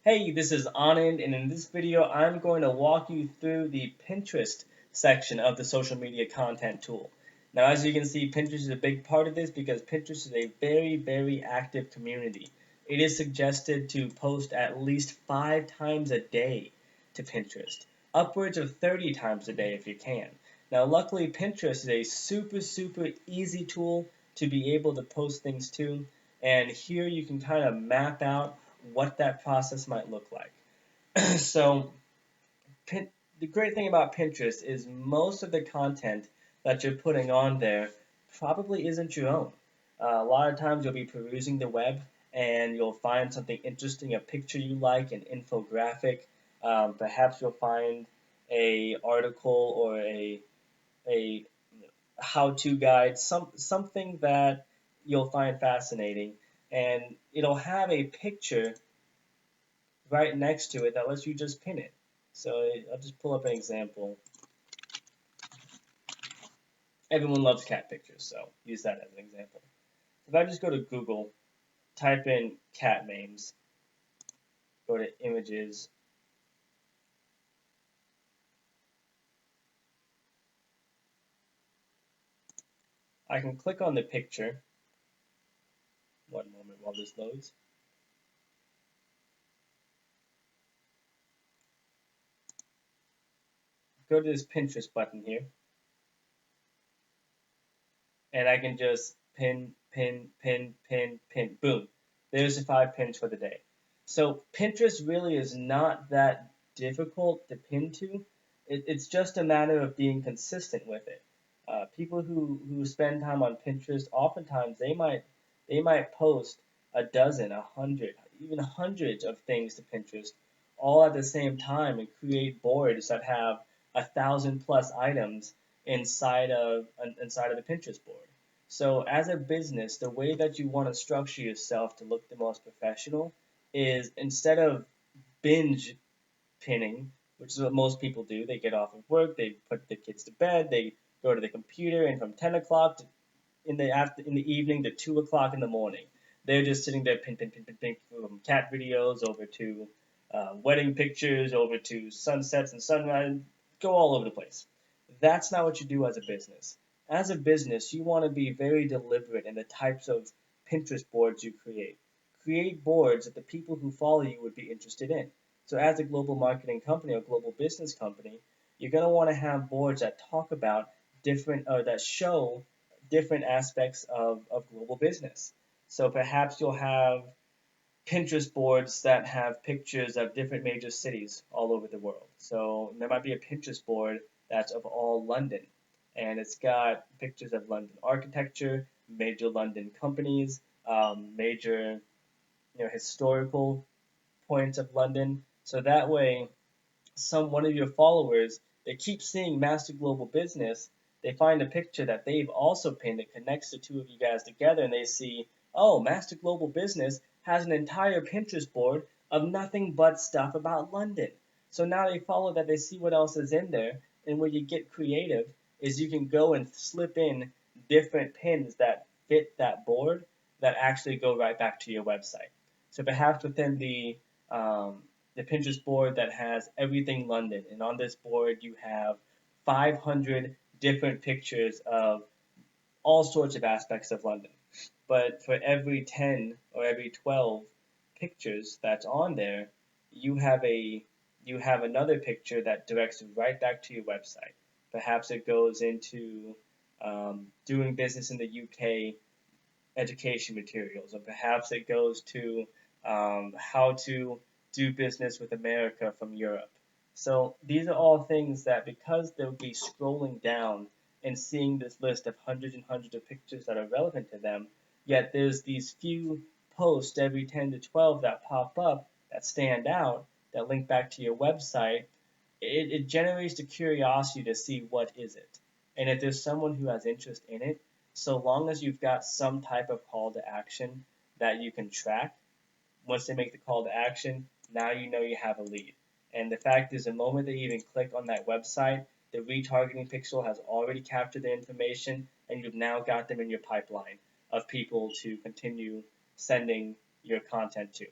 Hey, this is Anand, and in this video, I'm going to walk you through the Pinterest section of the social media content tool. Now, as you can see, Pinterest is a big part of this because Pinterest is a very active community. It is suggested to post at least 5 times a day to Pinterest, upwards of 30 times a day if you can. Now, luckily, Pinterest is a super easy tool to be able to post things to, and here you can kind of map out what that process might look like. So, Pin- the great thing about Pinterest is most of the content that you're putting on there probably isn't your own. A lot of times you'll be perusing the web and you'll find something interesting, a picture you like, an infographic. Perhaps you'll find a article or a how-to guide, something that you'll find fascinating, and it'll have a picture right next to it that lets you just pin it. So I'll just pull up an example. Everyone loves cat pictures, so use that as an example. If I just go to Google, type in cat names, go to images, I can click on the picture. One moment while this loads. Go to this Pinterest button here, and I can just pin. Boom. There's the 5 pins for the day. So Pinterest really is not that difficult to pin to. It's just a matter of being consistent with it. People who spend time on Pinterest, oftentimes they might post a dozen, 100, even hundreds of things to Pinterest all at the same time and create boards that have 1,000 plus items inside of the Pinterest board. So as a business, the way that you want to structure yourself to look the most professional is instead of binge pinning, which is what most people do. They get off of work, they put the kids to bed, they go to the computer, and from 10 o'clock in the evening to 2 o'clock in the morning, they're just sitting there pin, from cat videos over to wedding pictures, over to sunsets and sunrise, go all over the place. That's not what you do as a business. As a business, you want to be very deliberate in the types of Pinterest boards you create. Create boards that the people who follow you would be interested in. So, as a global marketing company or global business company, you're going to want to have boards that talk about different or that show different aspects of global business. So perhaps you'll have Pinterest boards that have pictures of different major cities all over the world. So there might be a Pinterest board that's of all London, and it's got pictures of London architecture, major London companies, major historical points of London. So that way, one of your followers, they keep seeing Master Global Business, they find a picture that they've also pinned that connects the two of you guys together, and they see, oh, Master Global Business has an entire Pinterest board of nothing but stuff about London. So now they follow that, they see what else is in there, and where you get creative is you can go and slip in different pins that fit that board that actually go right back to your website. So perhaps within the Pinterest board that has everything London, and on this board you have 500 different pictures of all sorts of aspects of London. But for every 10 or every 12 pictures that's on there, you have a you have another picture that directs right back to your website. Perhaps it goes into doing business in the UK education materials, or perhaps it goes to how to do business with America from Europe. So these are all things that, because they'll be scrolling down and seeing this list of hundreds and hundreds of pictures that are relevant to them, yet there's these few posts every 10 to 12 that pop up that stand out, that link back to your website. It generates the curiosity to see what is it. And if there's someone who has interest in it, so long as you've got some type of call to action that you can track, once they make the call to action, now you know you have a lead. And the fact is, the moment they even click on that website, the retargeting pixel has already captured the information, and you've now got them in your pipeline of people to continue sending your content to.